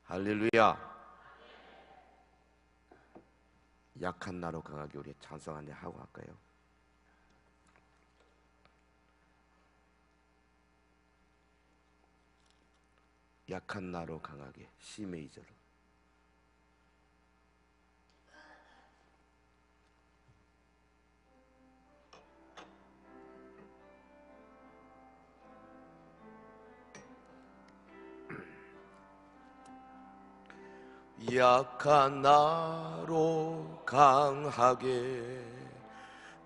할렐루야. 약한 나로 강하게 우리 찬송 한번 하고 할까요? 약한 나로 강하게 C 메이저로. 약한 나로 강하게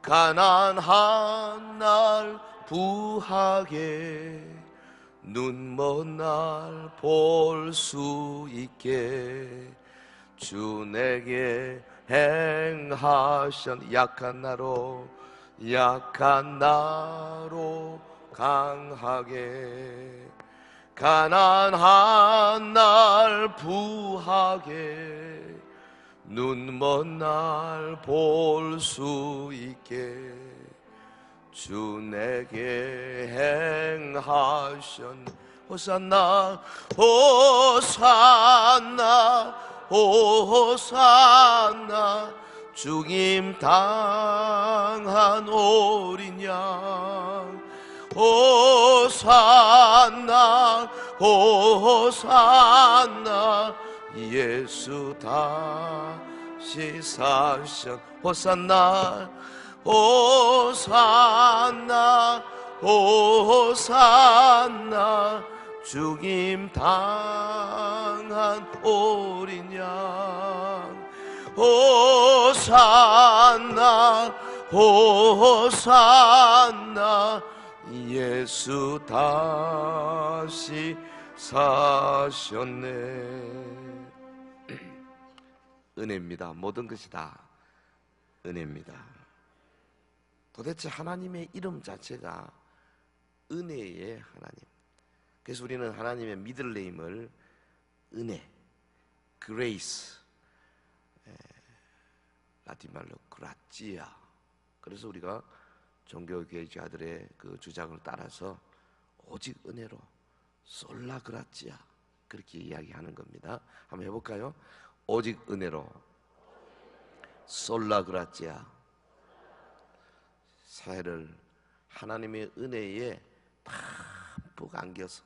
가난한 날 부하게 눈먼 날 볼 수 있게 주 내게 행하신 약한 나로 강하게 가난한 날 부하게 눈먼 날 볼 수 있게 주 내게 행하신 호산나 호산나 호산나 죽임 당한 어린 양 호산나 호산나 예수 다시 사신 호산나 호산나 호산나 죽임 당한 어린 양 호산나 호산나 예수 다시 사셨네. 은혜입니다. 모든 것이 다 은혜입니다. 도대체 하나님의 이름 자체가 은혜의 하나님. 그래서 우리는 하나님의 미들네임을 은혜, 그레이스, 라틴 말로 그라치아. 그래서 우리가 종교개혁자들의 그 주장을 따라서 오직 은혜로 솔라 그라치아 그렇게 이야기하는 겁니다. 한번 해볼까요? 오직 은혜로 솔라 그라치아. 사회를 하나님의 은혜에 푹 안겨서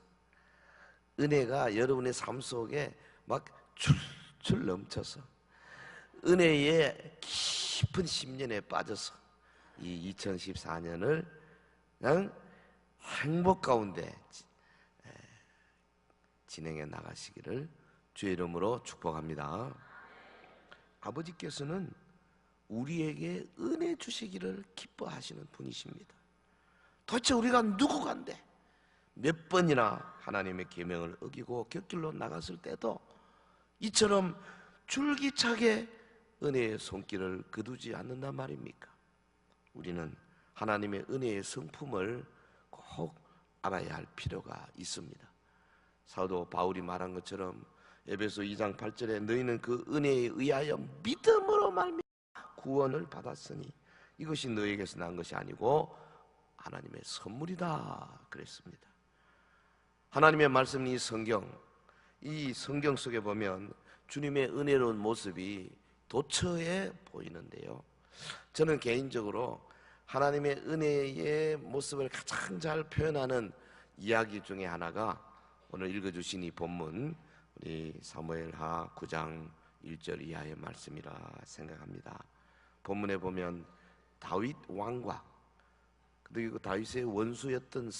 은혜가 여러분의 삶 속에 막 출출 넘쳐서 은혜의 깊은 심연에 빠져서 이 2014년을 그냥 행복 가운데 진행해 나가시기를 주의 이름으로 축복합니다. 아버지께서는 우리에게 은혜 주시기를 기뻐하시는 분이십니다. 도대체 우리가 누구간데 몇 번이나 하나님의 계명을 어기고 곁길로 나갔을 때도 이처럼 줄기차게 은혜의 손길을 거두지 않는단 말입니까? 우리는 하나님의 은혜의 성품을 꼭 알아야 할 필요가 있습니다. 사도 바울이 말한 것처럼 에베소 2장 8절에 너희는 그 은혜에 의하여 믿음으로 말미암아 구원을 받았으니 이것이 너에게서 난 것이 아니고 하나님의 선물이다 그랬습니다. 하나님의 말씀 이 성경 속에 보면 주님의 은혜로운 모습이 도처에 보이는데요, 저는 개인적으로 하나님의 은혜의 모습을 가장 잘 표현하는 이야기 중에 하나가 오늘 읽어주신 이 본문 우리 사무엘하 9장 1절 이하의 말씀이라 생각합니다. 본문에 보면 다윗 왕과 그리고 다윗의 원수였던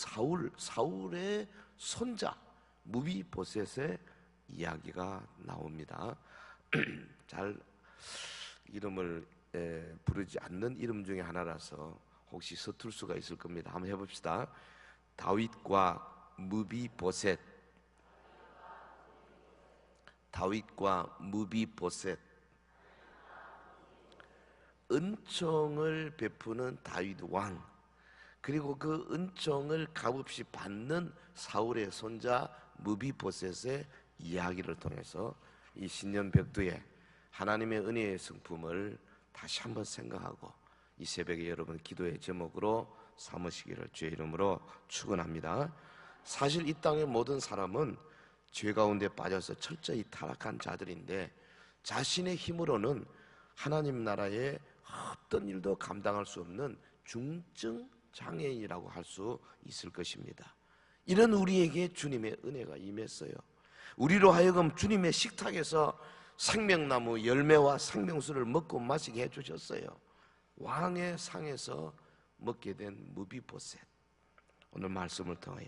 사울의 손자 무비보셋의 이야기가 나옵니다. 잘 이름을 부르지 않는 이름 중에 하나라서 혹시 서툴 수가 있을 겁니다. 한번 해봅시다. 다윗과 무비보셋. 다윗과 무비보셋. 은총을 베푸는 다윗 왕, 그리고 그 은총을 값없이 받는 사울의 손자 무비보셋의 이야기를 통해서 이 신년 벽두에 하나님의 은혜의 성품을 다시 한번 생각하고 이 새벽에 여러분 기도의 제목으로 삼으시기를 주의 이름으로 축원합니다. 사실 이 땅의 모든 사람은 죄 가운데 빠져서 철저히 타락한 자들인데 자신의 힘으로는 하나님 나라의 어떤 일도 감당할 수 없는 중증 장애인이라고 할 수 있을 것입니다. 이런 우리에게 주님의 은혜가 임했어요. 우리로 하여금 주님의 식탁에서 생명나무 열매와 생명수를 먹고 마시게 해주셨어요. 왕의 상에서 먹게 된 무비보셋. 오늘 말씀을 통하여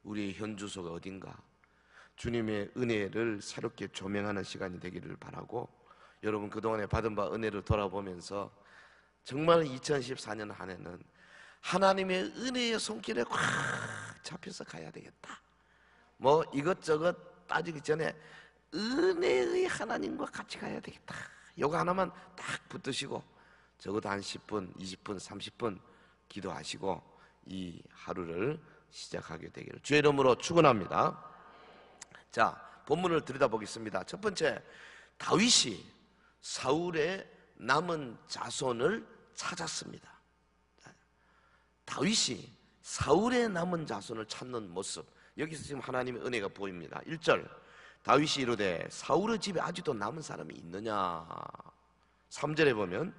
우리의 현 주소가 어딘가 주님의 은혜를 새롭게 조명하는 시간이 되기를 바라고, 여러분 그동안에 받은 바 은혜를 돌아보면서 정말 2014년 한 해는 하나님의 은혜의 손길에 꽉 잡혀서 가야 되겠다. 뭐 이것저것 따지기 전에 은혜의 하나님과 같이 가야 되겠다. 요거 하나만 딱 붙드시고 적어도 한 10분, 20분, 30분 기도하시고 이 하루를 시작하게 되기를 주의 이름으로 축원합니다. 자, 본문을 들여다보겠습니다. 첫 번째, 다윗이 사울의 남은 자손을 찾았습니다. 다윗이 사울의 남은 자손을 찾는 모습, 여기서 지금 하나님의 은혜가 보입니다. 1절, 다윗이 이르되 사울의 집에 아직도 남은 사람이 있느냐. 3절에 보면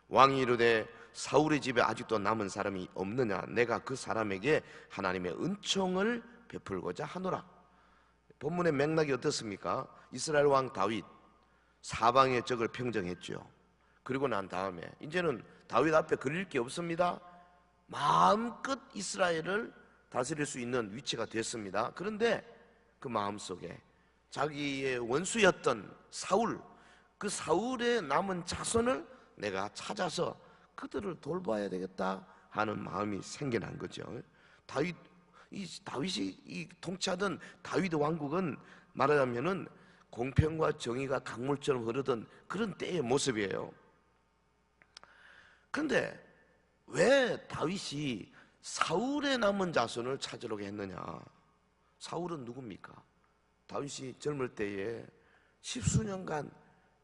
왕이 이르되 사울의 집에 아직도 남은 사람이 없느냐. 내가 그 사람에게 하나님의 은총을 베풀고자 하노라. 본문의 맥락이 어떻습니까? 이스라엘 왕 다윗 사방의 적을 평정했죠. 그리고 난 다음에 이제는 다윗 앞에 그릴 게 없습니다. 마음껏 이스라엘을 다스릴 수 있는 위치가 됐습니다. 그런데 그 마음속에 자기의 원수였던 사울, 그 사울의 남은 자손을 내가 찾아서 그들을 돌봐야 되겠다 하는 마음이 생겨난 거죠. 다윗이 통치하던 다윗 왕국은 말하자면은 공평과 정의가 강물처럼 흐르던 그런 때의 모습이에요. 그런데 왜 다윗이 사울의 남은 자손을 찾으려고 했느냐? 사울은 누굽니까? 다윗이 젊을 때에 십수년간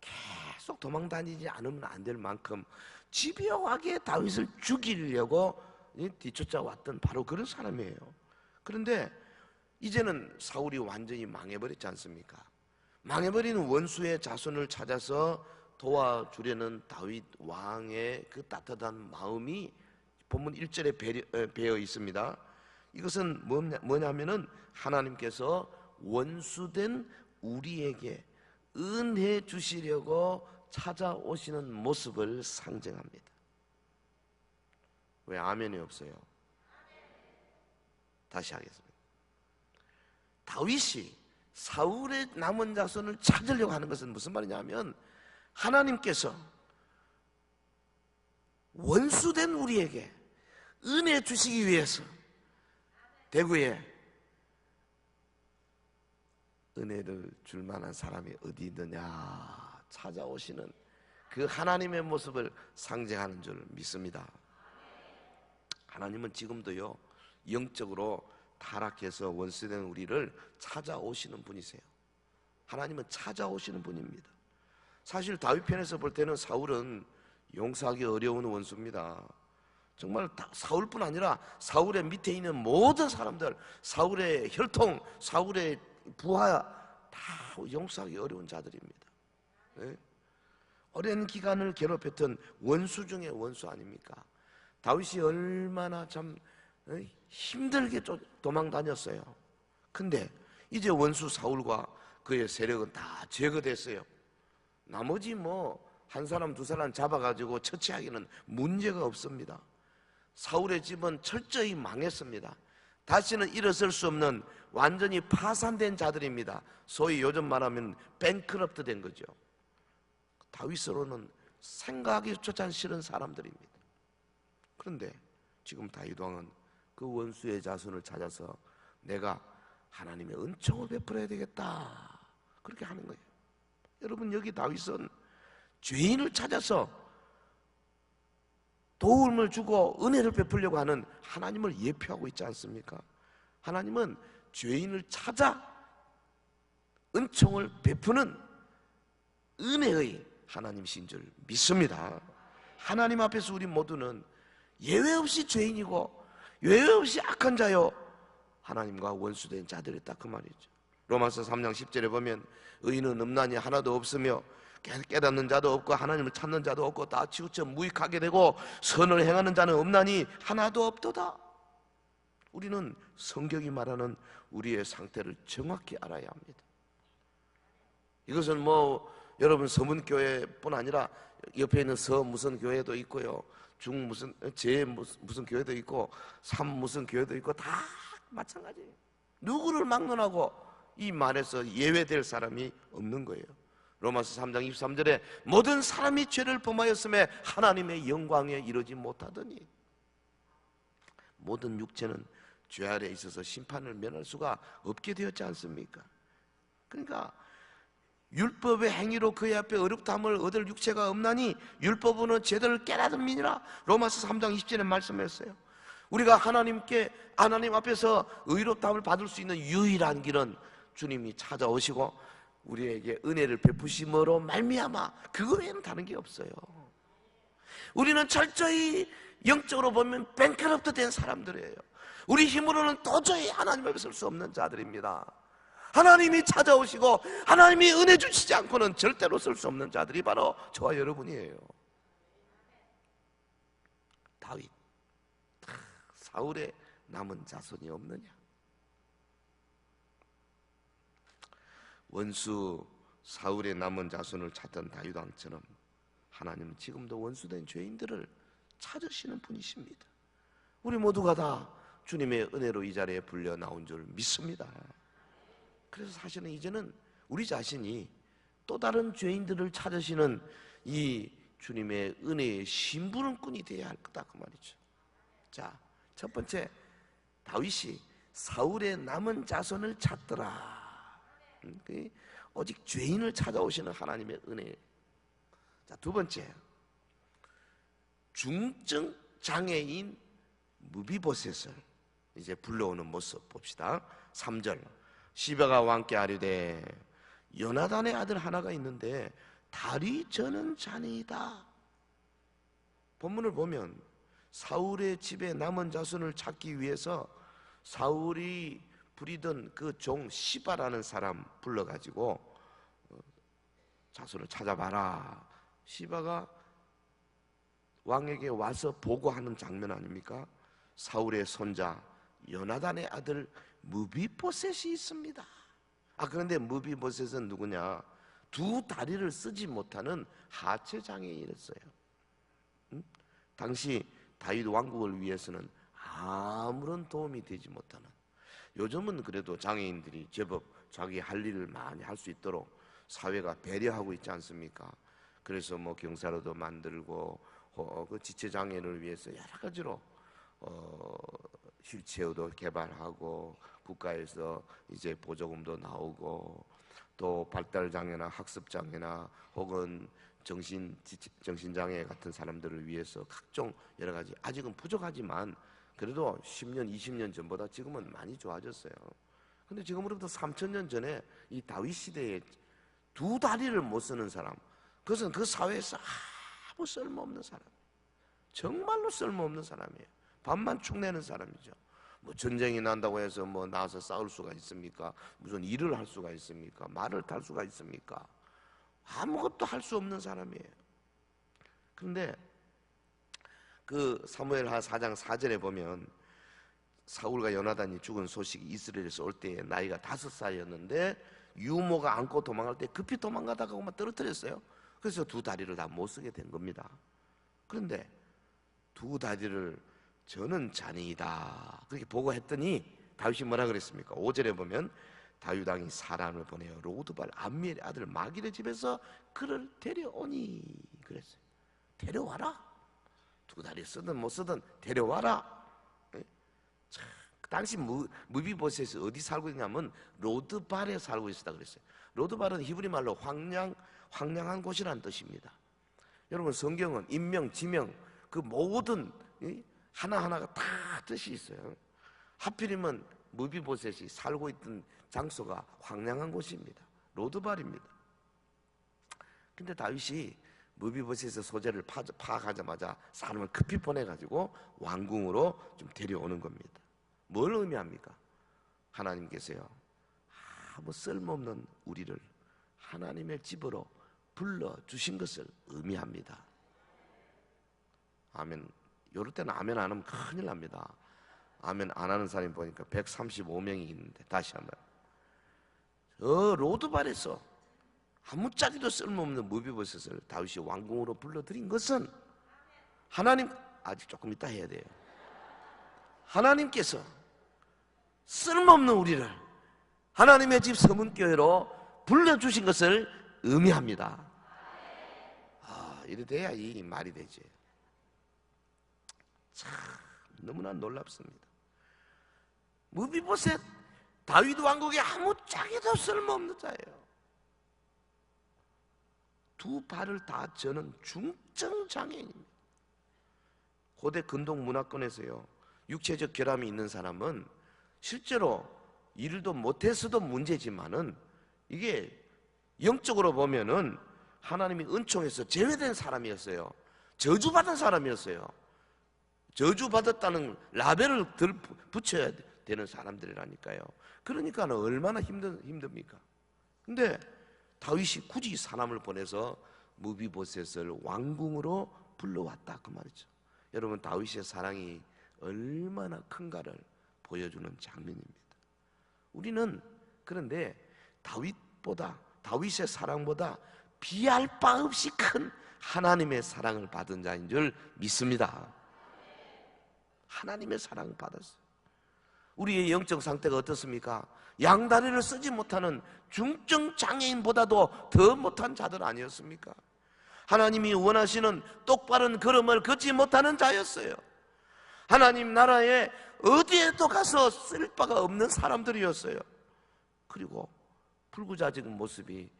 계속 도망다니지 않으면 안 될 만큼 집요하게 다윗을 죽이려고 뒤쫓아왔던 바로 그런 사람이에요. 그런데 이제는 사울이 완전히 망해버렸지 않습니까? 망해버리는 원수의 자손을 찾아서 도와주려는 다윗 왕의 그 따뜻한 마음이 본문 1절에 배어 있습니다. 이것은 뭐냐면은 하나님께서 원수된 우리에게 은혜 주시려고 찾아오시는 모습을 상징합니다. 왜 아멘이 없어요? 다시 하겠습니다. 다윗이 사울의 남은 자손을 찾으려고 하는 것은 무슨 말이냐면 하나님께서 원수된 우리에게 은혜 주시기 위해서 대구에 은혜를 줄 만한 사람이 어디 있느냐 찾아오시는 그 하나님의 모습을 상징하는 줄 믿습니다. 하나님은 지금도요 영적으로 타락해서 원수된 우리를 찾아오시는 분이세요. 하나님은 찾아오시는 분입니다. 사실 다윗 편에서 볼 때는 사울은 용서하기 어려운 원수입니다. 정말 사울뿐 아니라 사울의 밑에 있는 모든 사람들, 사울의 혈통, 사울의 부하 다 용서하기 어려운 자들입니다. 네? 오랜 기간을 괴롭혔던 원수 중에 원수 아닙니까? 다윗이 얼마나 참 힘들게 도망 다녔어요. 근데 이제 원수 사울과 그의 세력은 다 제거됐어요. 나머지 한 사람 두 사람 잡아가지고 처치하기는 문제가 없습니다. 사울의 집은 철저히 망했습니다. 다시는 일어설 수 없는 완전히 파산된 자들입니다. 소위 요즘 말하면 뱅크럽트 된 거죠. 다윗으로는 생각하기조차 싫은 사람들입니다. 그런데 지금 다윗 왕은 그 원수의 자손을 찾아서 내가 하나님의 은총을 베풀어야 되겠다 그렇게 하는 거예요. 여러분, 여기 다윗은 죄인을 찾아서 도움을 주고 은혜를 베풀려고 하는 하나님을 예표하고 있지 않습니까? 하나님은 죄인을 찾아 은총을 베푸는 은혜의 하나님이신 줄 믿습니다. 하나님 앞에서 우리 모두는 예외 없이 죄인이고 예외 없이 악한 자요 하나님과 원수된 자들이다 그 말이죠. 로마서 3장 10절에 보면 의인은 없나니 하나도 없으며 깨닫는 자도 없고 하나님을 찾는 자도 없고 다 치우쳐 무익하게 되고 선을 행하는 자는 없나니 하나도 없도다. 우리는 성경이 말하는 우리의 상태를 정확히 알아야 합니다. 이것은 뭐 여러분 서문교회뿐 아니라 옆에 있는 서 무슨 교회도 있고요, 중 무슨 제 무슨 교회도 있고 삼 무슨 교회도 있고 다 마찬가지예요. 누구를 막론하고 이 말에서 예외될 사람이 없는 거예요. 로마서 3장 23절에 모든 사람이 죄를 범하였음에 하나님의 영광에 이르지 못하더니, 모든 육체는 죄 아래에 있어서 심판을 면할 수가 없게 되었지 않습니까? 그러니까 율법의 행위로 그의 앞에 의롭다함을 얻을 육체가 없나니 율법은 죄들을 깨닫음이니라. 로마서 3장 20절에 말씀했어요. 우리가 하나님 앞에서 의롭다함을 받을 수 있는 유일한 길은 주님이 찾아오시고 우리에게 은혜를 베푸심으로 말미암아, 그거 외에는 다른 게 없어요. 우리는 철저히 영적으로 보면 뱅크럽트 된 사람들이에요. 우리 힘으로는 도저히 하나님 앞에 설 수 없는 자들입니다. 하나님이 찾아오시고 하나님이 은혜 주시지 않고는 절대로 설 수 없는 자들이 바로 저와 여러분이에요. 다윗, 사울의 남은 자손이 없느냐? 원수 사울의 남은 자손을 찾던 다윗 왕처럼 하나님은 지금도 원수된 죄인들을 찾으시는 분이십니다. 우리 모두가 다 주님의 은혜로 이 자리에 불려 나온 줄 믿습니다. 그래서 사실은 이제는 우리 자신이 또 다른 죄인들을 찾으시는 이 주님의 은혜의 심부름꾼이 되어야 할 거다, 그 말이죠. 자, 첫 번째, 다윗이 사울의 남은 자손을 찾더라. 오직 죄인을 찾아오시는 하나님의 은혜. 자, 두 번째, 중증 장애인 무비보셋을 이제 불러오는 모습 봅시다. 3절, 시바가 왕께 아뢰되 요나단의 아들 하나가 있는데 다리 저는 자니이다. 본문을 보면 사울의 집에 남은 자손을 찾기 위해서 사울이 부리던 그 종 시바라는 사람 불러가지고 자손을 찾아봐라. 시바가 왕에게 와서 보고하는 장면 아닙니까? 사울의 손자 요나단의 아들 무비보셋이 있습니다. 그런데 무비보셋은 누구냐? 두 다리를 쓰지 못하는 하체 장애인이었어요. 당시 다윗 왕국을 위해서는 아무런 도움이 되지 못하는, 요즘은 그래도 장애인들이 제법 자기 할 일을 많이 할 수 있도록 사회가 배려하고 있지 않습니까? 그래서 뭐 경사로도 만들고 그 지체 장애인을 위해서 여러 가지로 휠체어도 개발하고 국가에서 이제 보조금도 나오고 또 발달 장애나 학습 장애나 혹은 정신장애 같은 사람들을 위해서 각종 여러 가지, 아직은 부족하지만 그래도 10년, 20년 전보다 지금은 많이 좋아졌어요. 근데 지금으로부터 3,000년 전에 이 다윗 시대에 두 다리를 못 쓰는 사람, 그것은 그 사회에서 아무 쓸모없는 사람, 정말로 쓸모없는 사람이에요. 밥만 축내는 사람이죠. 뭐 전쟁이 난다고 해서 뭐 나와서 싸울 수가 있습니까? 무슨 일을 할 수가 있습니까? 말을 탈 수가 있습니까? 아무것도 할 수 없는 사람이에요. 그런데 그 사무엘하 4장 4절에 보면 사울과 요나단이 죽은 소식이 이스라엘에서 올 때에 나이가 5살이었는데 유모가 안고 도망갈 때 급히 도망가다가 그만 떨어뜨렸어요. 그래서 두 다리를 다 못 쓰게 된 겁니다. 그런데 두 다리를 저는 자니이다 그렇게 보고했더니 다윗이 뭐라 그랬습니까? 5절에 보면 다윗 왕이 사람을 보내어 로드발 암미엘의 아들 마길의 집에서 그를 데려오니 그랬어요. 데려와라. 두 다리 쓰든 못 쓰든 데려와라. 그 당시 무비보셋이 어디 살고 있냐면 로드발에 살고 있었다 그랬어요. 로드발은 히브리 말로 황량한 곳이라는 뜻입니다. 여러분 성경은 인명, 지명 그 모든 하나하나가 다 뜻이 있어요. 하필이면 무비보셋이 살고 있던 장소가 황량한 곳입니다. 로드발입니다. 근데 다윗이 무비보셋의 소재를 파악하자마자 사람을 급히 보내가지고 왕궁으로 좀 데려오는 겁니다. 뭘 의미합니까? 하나님께서요 아무 쓸모없는 우리를 하나님의 집으로 불러주신 것을 의미합니다. 아멘. 요럴 때는 아멘 안 하면 큰일 납니다. 아멘 안 하는 사람이 보니까 135명이 있는데, 다시 한번, 로드발에서 아무짝에도 쓸모없는 무비보셋을 다윗이 왕궁으로 불러들인 것은 하나님, 아직 조금 이따 해야 돼요. 하나님께서 쓸모없는 우리를 하나님의 집 서문교회로 불러주신 것을 의미합니다. 이래 돼야 이 말이 되지. 참 너무나 놀랍습니다. 무비보셋, 다윗 왕국의 아무짝에도 쓸모없는 자예요. 두 발을 다 저는 중증장애인입니다. 고대 근동 문화권에서요, 육체적 결함이 있는 사람은 실제로 일도 못해서도 문제지만은 이게 영적으로 보면은 하나님이 은총해서 제외된 사람이었어요. 저주받은 사람이었어요. 저주받았다는 라벨을 붙여야 되는 사람들이라니까요. 그러니까 얼마나 힘듭니까? 근데 다윗이 굳이 사람을 보내서 무비보셋을 왕궁으로 불러왔다, 그 말이죠. 여러분, 다윗의 사랑이 얼마나 큰가를 보여주는 장면입니다. 우리는 그런데 다윗의 사랑보다 비할 바 없이 큰 하나님의 사랑을 받은 자인 줄 믿습니다. 하나님의 사랑을 받았어요. 우리의 영적 상태가 어떻습니까? 양다리를 쓰지 못하는 중증 장애인보다도 더 못한 자들 아니었습니까? 하나님이 원하시는 똑바른 걸음을 걷지 못하는 자였어요. 하나님 나라에 어디에도 가서 쓸 바가 없는 사람들이었어요. 그리고 불구자적인 모습이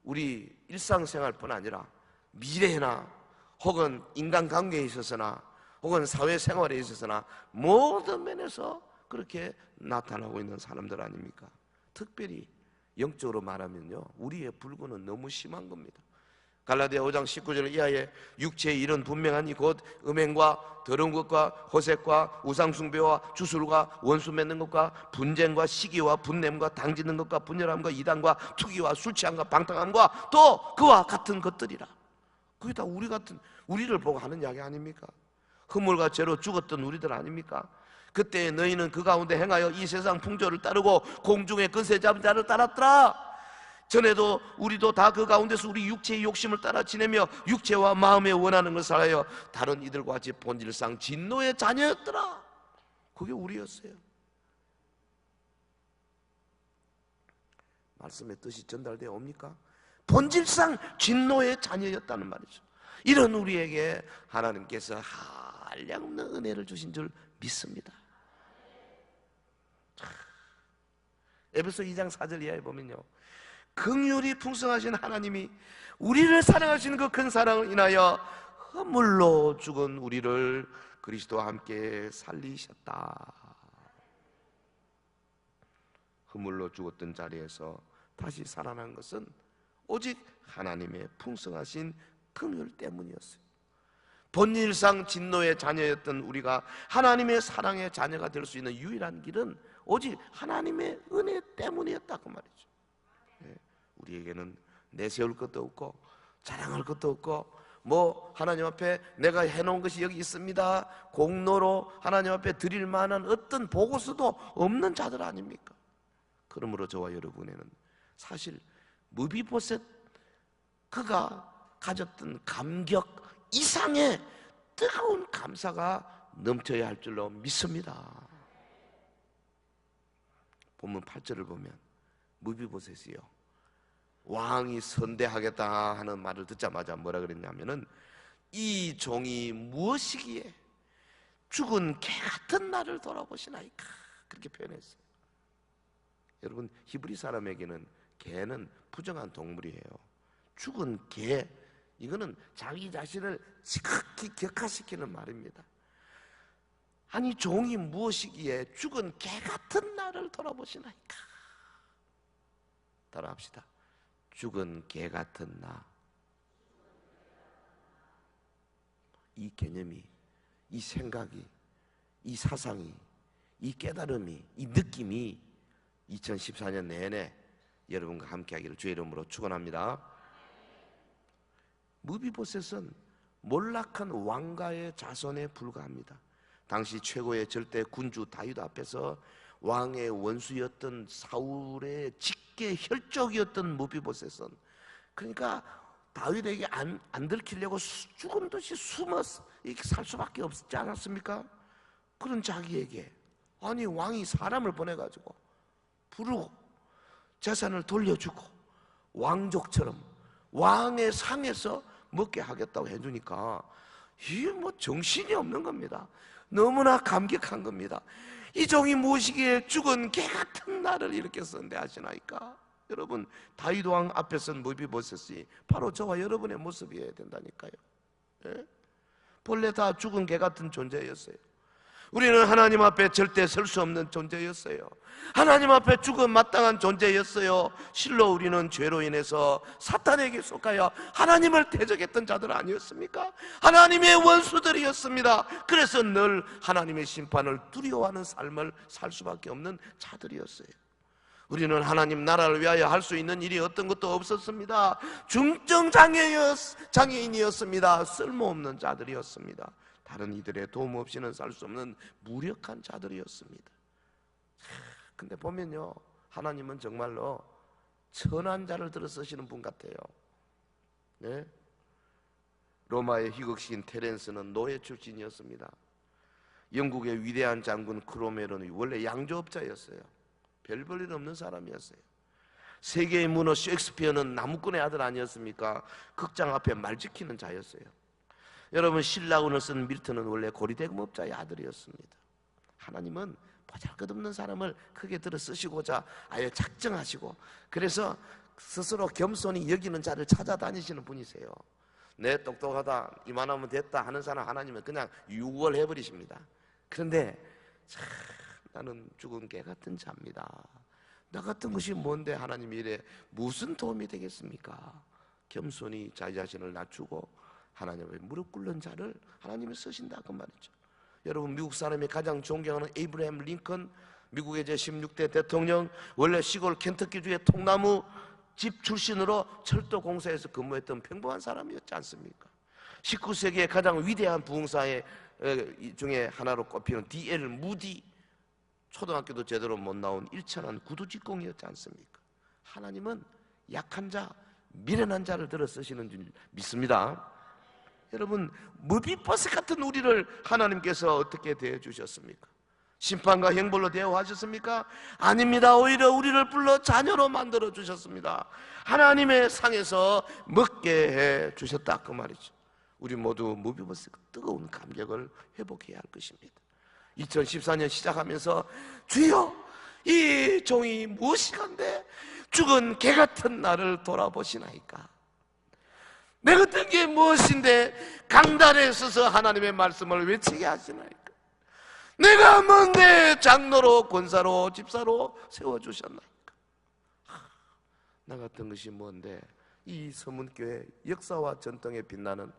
우리 일상생활뿐 아니라 미래나 혹은 인간관계에 있어서나 혹은 사회생활에 있어서나 모든 면에서 그렇게 나타나고 있는 사람들 아닙니까? 특별히 영적으로 말하면요, 우리의 불구는 너무 심한 겁니다. 갈라디아 5장 19절 이하에 육체의 일은 분명하니 곧 음행과 더러운 것과 호색과 우상숭배와 주술과 원수 맺는 것과 분쟁과 시기와 분냄과 당짓는 것과 분열함과 이단과 투기와 술취함과 방탕함과 또 그와 같은 것들이라. 그게 다 우리를 보고 하는 이야기 아닙니까? 허물과 죄로 죽었던 우리들 아닙니까? 그때 너희는 그 가운데 행하여 이 세상 풍조를 따르고 공중의 근세 잡은 자를 따랐더라. 전에도 우리도 다 그 가운데서 우리 육체의 욕심을 따라 지내며 육체와 마음에 원하는 것을 하여 다른 이들과 같이 본질상 진노의 자녀였더라. 그게 우리였어요. 말씀의 뜻이 전달되어 옵니까? 본질상 진노의 자녀였다는 말이죠. 이런 우리에게 하나님께서 한량없는 은혜를 주신 줄 믿습니다. 에베소 2장 4절 이하에 보면요, 긍휼이 풍성하신 하나님이 우리를 사랑하시는 그 큰 사랑을 인하여 허물로 죽은 우리를 그리스도와 함께 살리셨다. 허물로 죽었던 자리에서 다시 살아난 것은 오직 하나님의 풍성하신 긍휼 때문이었어요. 본질상 진노의 자녀였던 우리가 하나님의 사랑의 자녀가 될 수 있는 유일한 길은 오직 하나님의 은혜 때문이었다고 말이죠. 우리에게는 내세울 것도 없고 자랑할 것도 없고 뭐 하나님 앞에 내가 해놓은 것이 여기 있습니다, 공로로 하나님 앞에 드릴 만한 어떤 보고서도 없는 자들 아닙니까? 그러므로 저와 여러분에는 사실 무비보셋 그가 가졌던 감격 이상의 뜨거운 감사가 넘쳐야 할 줄로 믿습니다. 본문 8절을 보면 무비보셋이요, 왕이 선대하겠다 하는 말을 듣자마자 뭐라 그랬냐면은 이 종이 무엇이기에 죽은 개 같은 나를 돌아보시나이까, 그렇게 표현했어요. 여러분, 히브리 사람에게는 개는 부정한 동물이에요. 죽은 개, 이거는 자기 자신을 지극히 격하시키는 말입니다. 아니 종이 무엇이기에 죽은 개 같은 나를 돌아보시나이까. 따라합시다. 죽은 개 같은 나. 이 개념이, 이 생각이, 이 사상이, 이 깨달음이, 이 느낌이 2014년 내내 여러분과 함께하기를 주의 이름으로 축원합니다. 무비보셋은 몰락한 왕가의 자손에 불과합니다. 당시 최고의 절대 군주 다윗 앞에서 왕의 원수였던 사울의 직계 혈족이었던 무비보셋은, 그러니까 다윗에게 안 들키려고 죽은 듯이 숨어서 이렇게 살 수밖에 없지 않았습니까? 그런 자기에게 아니 왕이 사람을 보내가지고 부르고 재산을 돌려주고 왕족처럼 왕의 상에서 먹게 하겠다고 해주니까 이게 뭐 정신이 없는 겁니다. 너무나 감격한 겁니다. 이 종이 무엇이기에 죽은 개 같은 나를 이렇게 선대하시나이까. 여러분, 다윗 왕 앞에 선 무비보셋이 바로 저와 여러분의 모습이어야 된다니까요. 예? 본래 다 죽은 개 같은 존재였어요. 우리는 하나님 앞에 절대 설 수 없는 존재였어요. 하나님 앞에 죽음 마땅한 존재였어요. 실로 우리는 죄로 인해서 사탄에게 속하여 하나님을 대적했던 자들 아니었습니까? 하나님의 원수들이었습니다. 그래서 늘 하나님의 심판을 두려워하는 삶을 살 수밖에 없는 자들이었어요. 우리는 하나님 나라를 위하여 할 수 있는 일이 어떤 것도 없었습니다. 중증 장애인이었습니다. 쓸모없는 자들이었습니다. 다른 이들의 도움 없이는 살 수 없는 무력한 자들이었습니다. 근데 보면요, 하나님은 정말로 천한 자를 들어 쓰시는 분 같아요. 네? 로마의 희극신 테렌스는 노예 출신이었습니다. 영국의 위대한 장군 크로멜은 원래 양조업자였어요. 별 볼 일 없는 사람이었어요. 세계의 문어 셰익스피어는 나무꾼의 아들 아니었습니까? 극장 앞에 말 지키는 자였어요. 여러분, 신라운을 쓴 밀턴은 원래 고리대금업자의 아들이었습니다. 하나님은 보잘것없는 사람을 크게 들어 쓰시고자 아예 작정하시고, 그래서 스스로 겸손히 여기는 자를 찾아다니시는 분이세요. 내 똑똑하다, 이만하면 됐다 하는 사람 하나님은 그냥 유월해버리십니다. 그런데 참 나는 죽은 개 같은 자입니다. 나 같은 것이 뭔데 하나님이 이래 무슨 도움이 되겠습니까? 겸손히 자기 자신을 낮추고 하나님의 무릎 꿇는 자를 하나님이 쓰신다 그 말이죠. 여러분, 미국 사람이 가장 존경하는 에이브라함 링컨, 미국의 제16대 대통령, 원래 시골 켄터키주의 통나무 집 출신으로 철도 공사에서 근무했던 평범한 사람이었지 않습니까? 19세기의 가장 위대한 부흥사의 중에 하나로 꼽히는 D.L. 무디, 초등학교도 제대로 못 나온 일천한 구두직공이었지 않습니까? 하나님은 약한 자, 미련한 자를 들어 쓰시는 줄 믿습니다. 여러분, 무비보셋 같은 우리를 하나님께서 어떻게 대해주셨습니까? 심판과 형벌로 대우하셨습니까? 아닙니다. 오히려 우리를 불러 자녀로 만들어 주셨습니다. 하나님의 상에서 먹게 해 주셨다 그 말이죠. 우리 모두 무비보셋 뜨거운 감격을 회복해야 할 것입니다. 2014년 시작하면서 주여, 이 종이 무엇이간데 죽은 개 같은 나를 돌아보시나이까. 내 같은 게 무엇인데 강단에 서서 하나님의 말씀을 외치게 하시나이까. 내가 뭔데 장로로 권사로 집사로 세워주셨나이까. 나 같은 것이 뭔데 이 서문교회 역사와 전통에 빛나는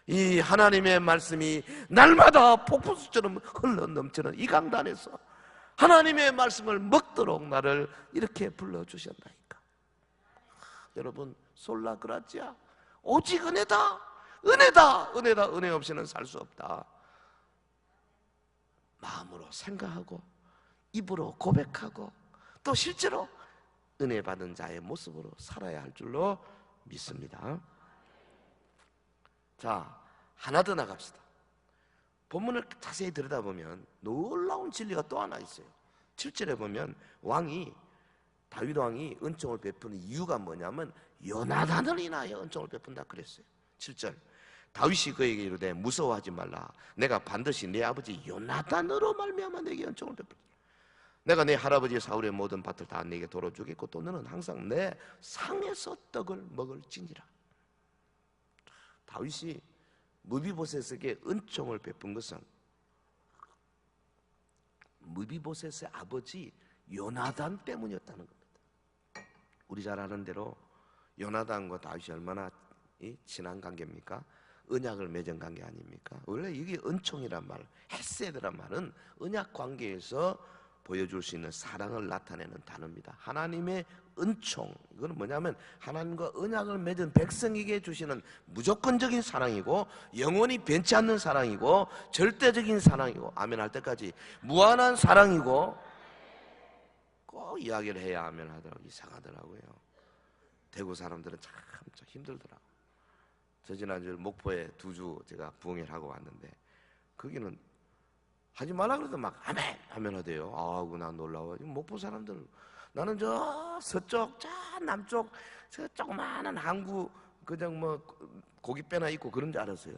이 하나님의 말씀이 날마다 폭포수처럼 흘러넘치는 이 강단에서 하나님의 말씀을 먹도록 나를 이렇게 불러주셨나이까. 여러분, 솔라 그라지아, 오직 은혜다, 은혜다, 은혜다, 은혜 없이는 살 수 없다. 마음으로 생각하고 입으로 고백하고 또 실제로 은혜 받은 자의 모습으로 살아야 할 줄로 믿습니다. 자, 하나 더 나갑시다. 본문을 자세히 들여다보면 놀라운 진리가 또 하나 있어요. 7절에 보면 다윗 왕이 은총을 베푸는 이유가 뭐냐면 요나단을 인하여 은총을 베푼다 그랬어요. 7절, 다윗이 그에게 이르되 무서워하지 말라. 내가 반드시 내 아버지 요나단으로 말미암아 내게 은총을 베풀리라. 내가 내 할아버지 사울의 모든 밭을 다 내게 돌아주겠고 또 너는 항상 내 상에서 떡을 먹을지니라. 다윗이 무비보셋에게 은총을 베푼 것은 무비보셋의 아버지 요나단 때문이었다는 겁니다. 우리 잘 아는 대로 요나단과 다윗이 얼마나 친한 관계입니까? 언약을 맺은 관계 아닙니까? 원래 이게 은총이란 말, 헤세드란 말은 언약 관계에서 보여줄 수 있는 사랑을 나타내는 단어입니다. 하나님의 은총, 이거는 뭐냐면 하나님과 언약을 맺은 백성에게 주시는 무조건적인 사랑이고 영원히 변치 않는 사랑이고 절대적인 사랑이고 아멘 할 때까지 무한한 사랑이고 꼭 이야기를 해야 아멘 하더라고요. 이상하더라고요. 대구 사람들은 참 힘들더라고요. 저 지난주에 목포에 2주 제가 부흥회를 하고 왔는데 거기는 하지 말라 그래도 막 아멘 아멘 하대요. 아이고 난 놀라워. 목포 사람들 나는 저 서쪽 저 남쪽 저 조그마한 항구 그냥 뭐 고깃배나 있고 그런 줄 알았어요.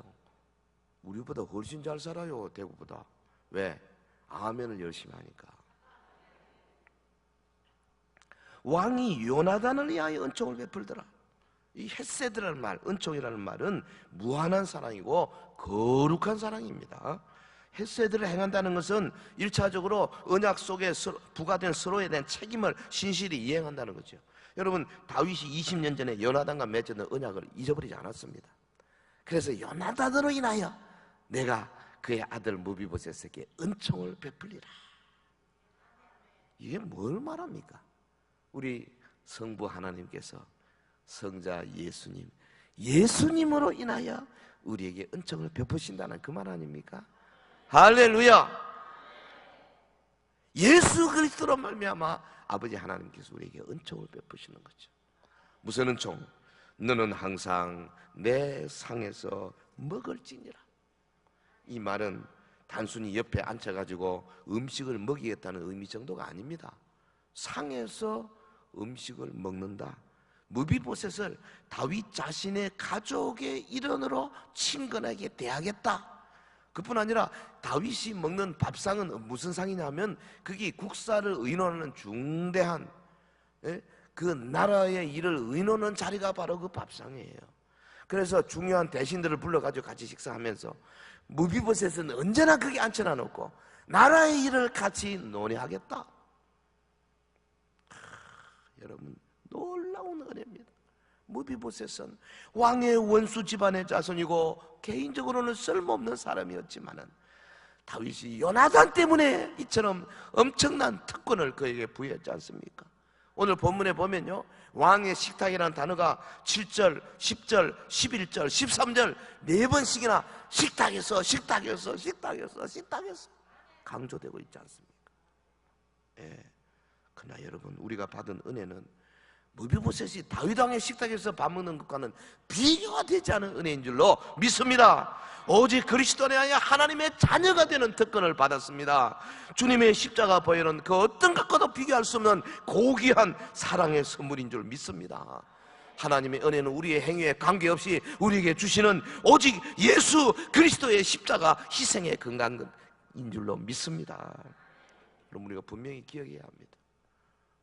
우리보다 훨씬 잘 살아요. 대구보다. 왜? 아멘을 열심히 하니까. 왕이 요나단을 위하여 은총을 베풀더라. 이 헤세드라는 말, 은총이라는 말은 무한한 사랑이고 거룩한 사랑입니다. 헤세드를 행한다는 것은 1차적으로 언약 속에 부과된 서로에 대한 책임을 신실히 이행한다는 거죠. 여러분 다윗이 20년 전에 요나단과 맺은 언약을 잊어버리지 않았습니다. 그래서 요나단으로 인하여 내가 그의 아들 무비보셋에게 은총을 베풀리라. 이게 뭘 말합니까? 우리 성부 하나님께서 성자 예수님으로 인하여 우리에게 은총을 베푸신다는 그 말 아닙니까? 할렐루야! 예수 그리스도로 말미암아 아버지 하나님께서 우리에게 은총을 베푸시는 거죠. 무슨 은총? 너는 항상 내 상에서 먹을지니라. 이 말은 단순히 옆에 앉혀가지고 음식을 먹이겠다는 의미 정도가 아닙니다. 상에서 음식을 먹는다. 무비보셋을 다윗 자신의 가족의 일원으로 친근하게 대하겠다. 그뿐 아니라 다윗이 먹는 밥상은 무슨 상이냐면 그게 국사를 의논하는 중대한 그 나라의 일을 의논하는 자리가 바로 그 밥상이에요. 그래서 중요한 대신들을 불러가지고 같이 식사하면서 무비보셋은 언제나 그게 앉혀놔 놓고 나라의 일을 같이 논의하겠다. 여러분 놀라운 은혜입니다. 무비보셋은 왕의 원수 집안의 자손이고 개인적으로는 쓸모없는 사람이었지만은 다윗이 요나단 때문에 이처럼 엄청난 특권을 그에게 부여했지 않습니까? 오늘 본문에 보면요 왕의 식탁이라는 단어가 7절, 10절, 11절, 13절 4번씩이나 식탁에서 강조되고 있지 않습니까? 예. 그러나 여러분 우리가 받은 은혜는 무비보셋이 다윗 왕의 식탁에서 밥 먹는 것과는 비교가 되지 않은 은혜인 줄로 믿습니다. 오직 그리스도 안에 하나님의 자녀가 되는 특권을 받았습니다. 주님의 십자가 보혈은 그 어떤 것과도 비교할 수 없는 고귀한 사랑의 선물인 줄 믿습니다. 하나님의 은혜는 우리의 행위에 관계없이 우리에게 주시는 오직 예수 그리스도의 십자가 희생의 근간인 줄로 믿습니다. 그럼 우리가 분명히 기억해야 합니다.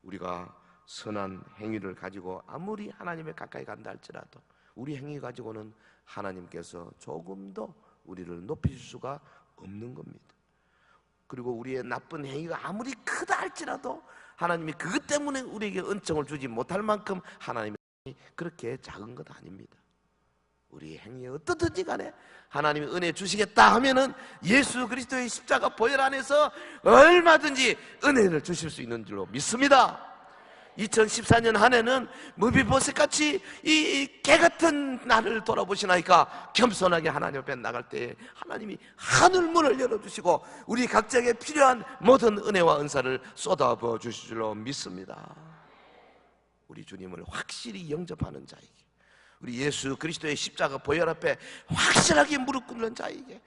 우리가 선한 행위를 가지고 아무리 하나님에 가까이 간다 할지라도 우리 행위 가지고는 하나님께서 조금 더 우리를 높이실 수가 없는 겁니다. 그리고 우리의 나쁜 행위가 아무리 크다 할지라도 하나님이 그것 때문에 우리에게 은총을 주지 못할 만큼 하나님이 그렇게 작은 것 아닙니다. 우리의 행위에 어떻든지 간에 하나님이 은혜 주시겠다 하면은 예수 그리스도의 십자가 보혈 안에서 얼마든지 은혜를 주실 수 있는 줄로 믿습니다. 2014년 한 해는 무비보셋같이 이 개같은 나를 돌아보시나이까 겸손하게 하나님 앞에 나갈 때 하나님이 하늘문을 열어주시고 우리 각자에게 필요한 모든 은혜와 은사를 쏟아부어 주실 줄로 믿습니다. 우리 주님을 확실히 영접하는 자에게, 우리 예수 그리스도의 십자가 보혈 앞에 확실하게 무릎 꿇는 자에게,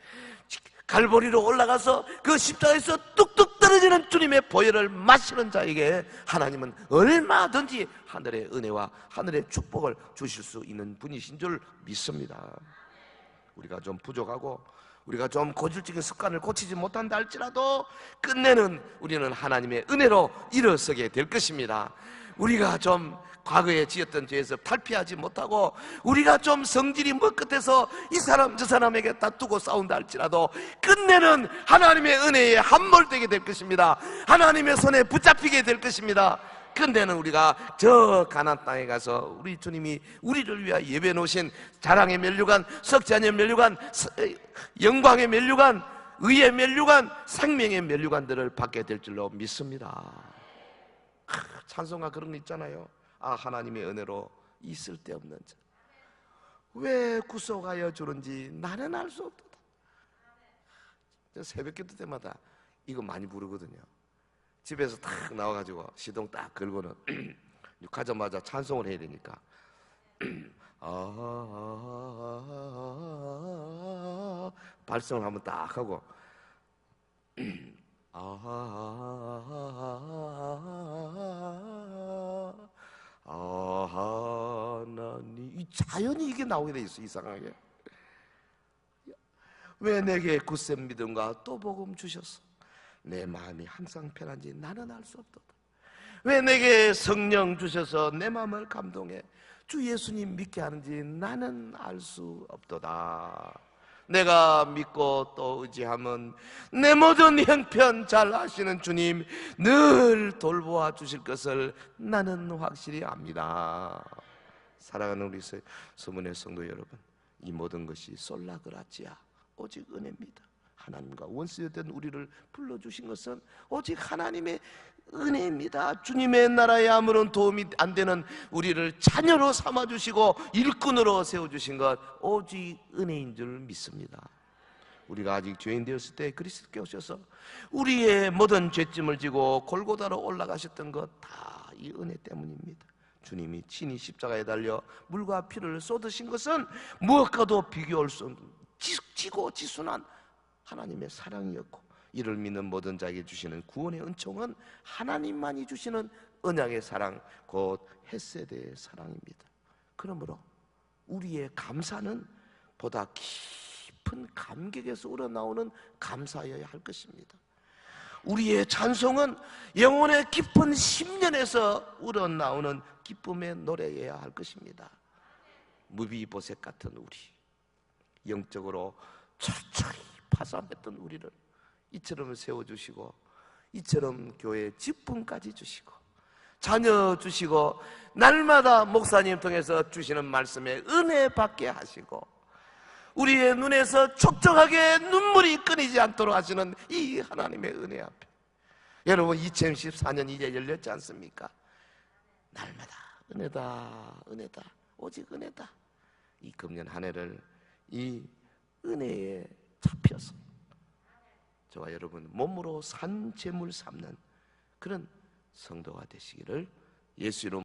갈보리로 올라가서 그 십자가에서 뚝뚝 떨어지는 주님의 보혈을 마시는 자에게 하나님은 얼마든지 하늘의 은혜와 하늘의 축복을 주실 수 있는 분이신 줄 믿습니다. 우리가 좀 부족하고 우리가 좀 고질적인 습관을 고치지 못한다 할지라도 끝내는 우리는 하나님의 은혜로 일어서게 될 것입니다. 우리가 좀 과거에 지었던 죄에서 탈피하지 못하고 우리가 좀 성질이 멍끗해서 이 사람 저 사람에게 다투고 싸운다 할지라도 끝내는 하나님의 은혜에 함몰되게 될 것입니다. 하나님의 손에 붙잡히게 될 것입니다. 끝내는 우리가 저 가나안 땅에 가서 우리 주님이 우리를 위하여 예배해 놓으신 자랑의 면류관, 석자의 면류관, 영광의 면류관, 의의 면류관, 생명의 면류관들을 받게 될 줄로 믿습니다. 찬송가 그런 거 있잖아요. 아, 하나님의 은혜로 이 쓸데없는 자 왜 구속하여 주는지 나는 알 수 없도다. 새벽기도 때마다 이거 많이 부르거든요. 집에서 딱 나와가지고 시동 딱 걸고는 가자마자 찬송을 해야 되니까 발성을 한번 딱 하고 하나님, 이 자연히 이게 나오게 돼 있어. 이상하게. 왜 내게 굳센 믿음과 또 복음 주셨어? 내 마음이 항상 편한지 나는 알 수 없도다. 왜 내게 성령 주셔서 내 마음을 감동해 주 예수님 믿게 하는지 나는 알 수 없도다. 내가 믿고 또 의지함은 내 모든 형편 잘 아시는 주님 늘 돌보아 주실 것을 나는 확실히 압니다. 사랑하는 우리 서문의 성도 여러분, 이 모든 것이 솔라그라지아, 오직 은혜입니다. 하나님과 원수였던 우리를 불러주신 것은 오직 하나님의 은혜입니다. 주님의 나라에 아무런 도움이 안 되는 우리를 자녀로 삼아주시고 일꾼으로 세워주신 것 오직 은혜인 줄 믿습니다. 우리가 아직 죄인 되었을 때 그리스도께 오셔서 우리의 모든 죄짐을 지고 골고다로 올라가셨던 것 다 이 은혜 때문입니다. 주님이 친히 십자가에 달려 물과 피를 쏟으신 것은 무엇과도 비교할 수 없는 지고 지순한 하나님의 사랑이었고, 이를 믿는 모든 자에게 주시는 구원의 은총은 하나님만이 주시는 언약의 사랑, 곧 헤세드의 사랑입니다. 그러므로 우리의 감사는 보다 깊은 감격에서 우러나오는 감사여야 할 것입니다. 우리의 찬송은 영혼의 깊은 심년에서 우러나오는 기쁨의 노래여야 할 것입니다. 무비보셋 같은 우리, 영적으로 철저히 파산했던 우리를 이처럼 세워주시고, 이처럼 교회에 직분까지 주시고, 자녀 주시고, 날마다 목사님 통해서 주시는 말씀에 은혜 받게 하시고, 우리의 눈에서 촉촉하게 눈물이 끊이지 않도록 하시는 이 하나님의 은혜 앞에, 여러분 2014년 이제 열렸지 않습니까? 날마다 은혜다, 은혜다, 오직 은혜다. 이 금년 한 해를 이 은혜에 잡혀서 저와 여러분 몸으로 산 재물 삼는 그런 성도가 되시기를 예수 이름